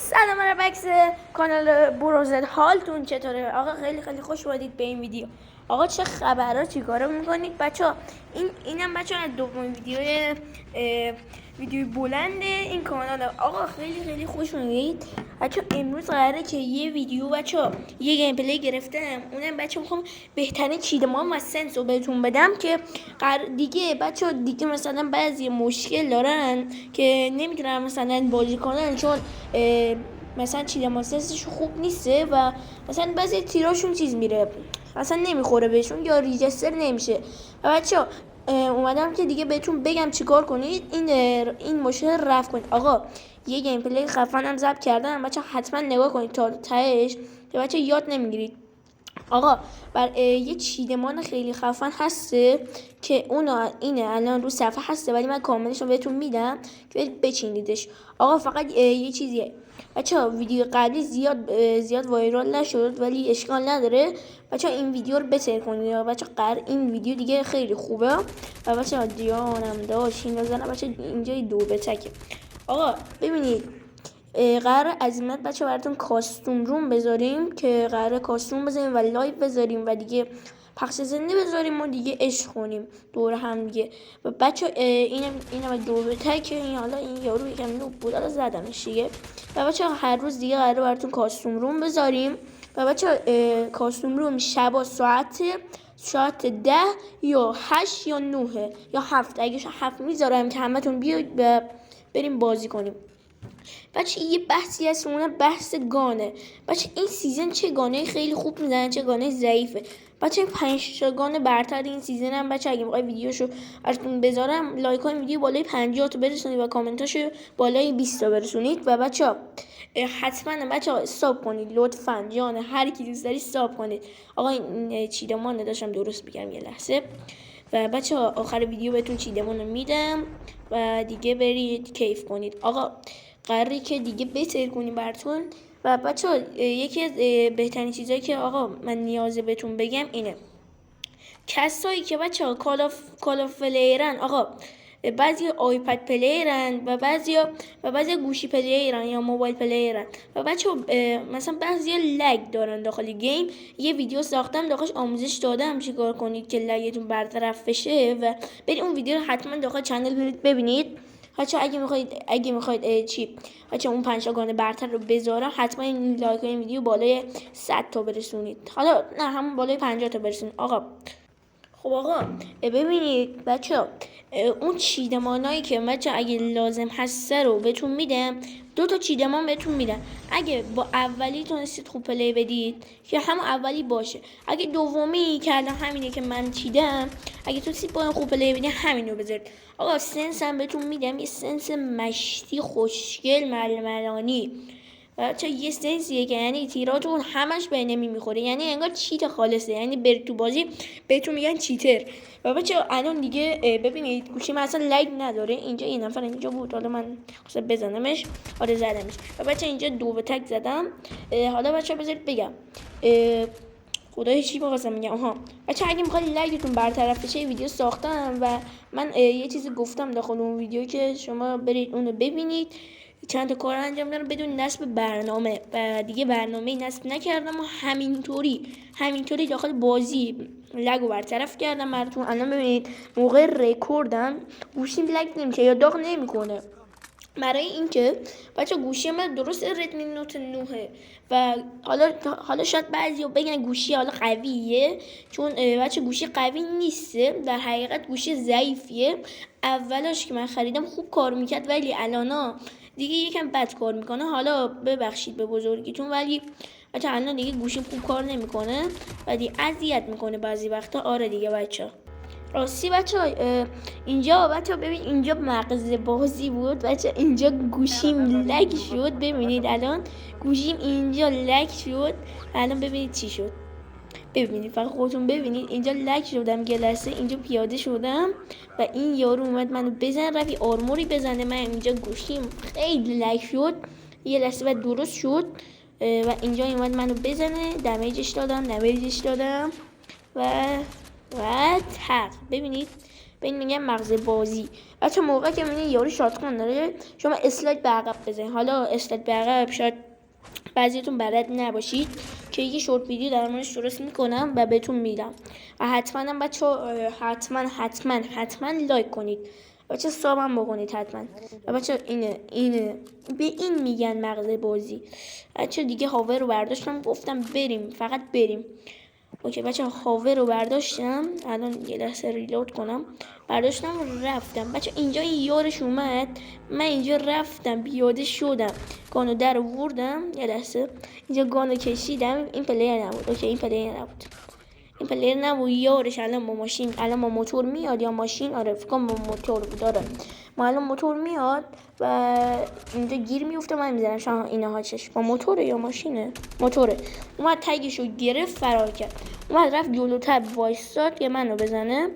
سلام بکس کانال بروزت، حالتون چطوره؟ آقا خیلی خوش اومدید به این ویدیو. آقا چه خبرها، چیکارا میکنید بچه؟ اینم بچه از دومین ویدیوی بلند این کانال. آقا خیلی خوش اومدید بچه. امروز قراره که یه ویدیو بچه یه گیم پلی گرفتم، اونم بچه میخوام بهترین چیدمان و سنس رو بهتون بدم که دیگه بچه دیگه مثلا بعضی مشکل دارن که نمیتونن مثلا بازی کنن چون مثلا چیدمان سنسش خوب نیسته و مثلا بعضی تیراشون چیز میره مثلا نمیخوره بهشون یا ریجستر نمیشه. و بچه اومدم که دیگه بهتون بگم چیکار کنید این مشکل رفع کنید. آقا یه گیم پلی خفنم ضبط کردم بچه، حتما نگاه کنید تا تهش که بچه یاد نمیگیرید. آقا یه چیدمان خیلی خفن هسته که اینه الان رو صفحه هسته، ولی من کاملش رو بهتون میدم که برید بچینیدش. آقا فقط یه چیزیه بچه، ویدیو قبلی زیاد وایرال نشد ولی اشکال نداره بچه، این ویدیو رو بسیر کنید بچه. این ویدیو دیگه خیلی خوبه و بچه دیانم داشت این بزنه بچه، اینجا دو بتکه. آقا ببینید قرار عظیمت بچه براتون کاستوم روم بذاریم که قرار کاستوم بذاریم و لایو بذاریم و دیگه پخش زنده بذاریم و دیگه عشق کنیم دور هم دیگه. و بچه اینم دو تک این، حالا این یارو یکم نوب بود حالا زدمش دیگه. و بچه هر روز دیگه قرار براتون کاستوم روم بذاریم و بچه کاستوم روم شبا ساعت 10 یا 8 یا 9 یا 7. اگه 7 میذارم که همتون بیاید بریم بازی کنیم. بچه یه بحثی هست، اونه بحث گانه. بچه این سیزن چه گانه خیلی خوب میزنن چه گانه ضعیفه. بچه 5 گانه برتر این سیزن هم بچه. اگه میخوای ویدیوشو براتون بذارم لایک های ویدیو بالای 50 تا برسونید و کامنتاشو بالای 20 تا برسونید. و بچه حتما بچه استاپ کنید لطفا، جان هر کی دوست داری استاپ کنید. آقا این چیدمان داشتم درست بگم یه لحظه. و بچه آخر ویدیو بهتون چیدمان رو میدم و دیگه برید کیف کنید. آقا قراره که دیگه بهتر کنیم براتون. و بچه یکی از بهترین چیزایی که آقا من نیازه بهتون بگم اینه، کسایی که بچه کال آف پلیرن، آقا بعضی آیپد پلیرن و بعضی گوشی پلیرن یا موبایل پلیرن و بچه مثلا بعضی لگ دارن داخل گیم. یه ویدیو ساختم داخلش آموزش دادم چیکار کنید که لگتون برطرف بشه و برید اون ویدیو رو حتما داخل چنل برید ببینید. بچه اگه میخواید بچه اون 5 گانه برتر رو بذارم حتما این لایک این ویدیو بالای 100 تا برسونید، حالا نه همون بالای 50 تا برسونید. آقا خب آقا ببینید بچه اون چیدمانایی که بچه اگه لازم هسته رو بهتون میدم. 2 تا چیدمان بهتون میدم. اگه با اولی تونستید خوب پلی بدید که همون اولی باشه. اگه دومی که الان همینه که من چیدم، اگه تونستید با خوب پلی بدید همین رو بذارید. آقا سنس هم بهتون میدم، یه سنس مشتی خوشگل ململانی بچه. یه سنسیه که یعنی تیراتون همش به انمی میخوره، یعنی انگار چیت خالصه، یعنی برید تو بازی بهتون میگن چیتر. و بچه الان دیگه ببینید گوشی من اصلا لگ نداره. اینجا این نفر اینجا بود، حالا من خواستم بزنمش، آره زدمش. و بچه اینجا دو به تک زدم. حالا بچه بذارید بگم خدای چی بخواستم میگم. بچه اگه میخواید لگتون برطرف بشه ویدیو ساختم و من یه چیزی گفتم داخل اون ویدیو که شما برید اونو ببینید. چند تا کار انجام دادم بدون نصب برنامه و دیگه برنامه نصب نکردم و همینطوری داخل بازی لگو برطرف کردم براتون. الان ببینید موقع رکوردم گوشیم لگ نمیشه یا داغ نمیکنه. برای اینکه بچه گوشی من درست ردمی نوت 9 و حالا شاید بعضیا بگن گوشی حالا قویه، چون بچه گوشی قوی نیسته، در حقیقت گوشی ضعیفیه. اولاش که من خریدم خوب کار میکرد ولی الانا دیگه یکم بد کار میکنه. حالا ببخشید به بزرگیتون ولی بچه الان دیگه گوشیم خوب کار نمیکنه و دیگه اذیت میکنه بعضی وقتا. آره دیگه بچه راستی بچه اینجا بچه ببین اینجا مغز بازی بود بچه، اینجا گوشیم لگ شد. ببینید الان گوشیم اینجا لگ شد. الان ببینید چی شد، ببینید فقط خودتون ببینید. اینجا لگ شدم گلسه، اینجا پیاده شدم و این یارو اومد منو بزن، رفت آرموری بزنه. من اینجا گوشیم خیلی لگ شد، یه لحظه بعد درست شد و اینجا اومد منو بزنه، دمیجش دادم و تق. ببینید به این میگن مغز بازی. بچه موقع که میبینی یارو شاتگان داره شما اسلاید به عقب بزنید. حالا اسلاید به عقب شاید بعضیتون بلد نباشید که یه شورت ویدیو در موردش درست میکنم و بهتون میدم. و حتما بچه حتما لایک کنید. بچه سابم بکنید حتما. و بچه اینه به این میگن مغز بازی. بچه دیگه هاور رو برداشتم گفتم بریم، فقط بریم. اوکی بچه هاور رو برداشتم، الان یه لحظه ریلود کنم. برداشتم و رفتم. بچه اینجا این یارش اومد، من اینجا رفتم پیاده شدم، گانو در آوردم. یه لحظه اینجا گانو کشیدم. این پلیر نبود. اوکی این پلیر نبود، یارش الان با ماشین، الان با موتور میاد یا ماشین. آره فکر کنم با موتور بود. آره ما الان موتور میاد و اینجا گیر میفته. من میزنم شما اینها چش با موتوره یا ماشینه؟ موتوره. اومد تگشو گرفت فرار کرد. اومد رفت جلوتر وایستاد که منو بزنه.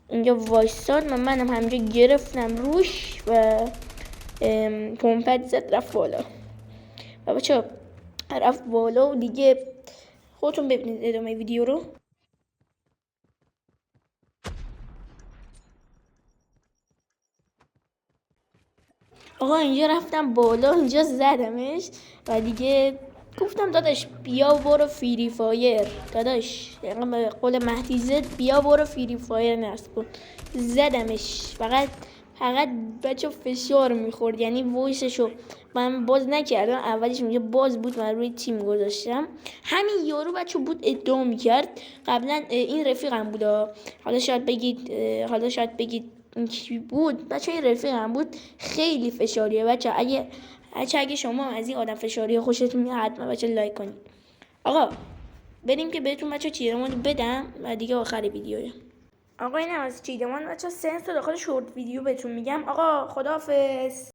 اینجا وایستاد، منم همینجا گرفتم روش و پمپت زد رفت بالا. و بچه رفت بالا و دیگه خودتون ببینید ادامه ویدیو رو. آقا اینجا رفتم بالا، اینجا زدمش و دیگه گفتم داداش بیا برو فری فایر. داداش به قول مهدی زد بیا برو فری فایر نصب کن. زدمش. فقط بچه فشار میخورد، یعنی وایسشو من باز نکردم. اولش میگه باز بود، من روی تیم گذاشتم. همین یارو بچه بود ادعا میکرد قبلا این رفیقم بود. حالا شاید بگید این کی بود؟ بچه این رفیقم بود. خیلی فشاریه بچه. اگه شما از این آدم فشاری خوشتون میاد حتما بچه لایک کنید. آقا بریم که بهتون بچه چیدمان بدم و دیگه آخر ویدیوه. آقا این هم از چیدمان بچه سنس داخل شورت ویدیو بهتون میگم. آقا خداحافظ.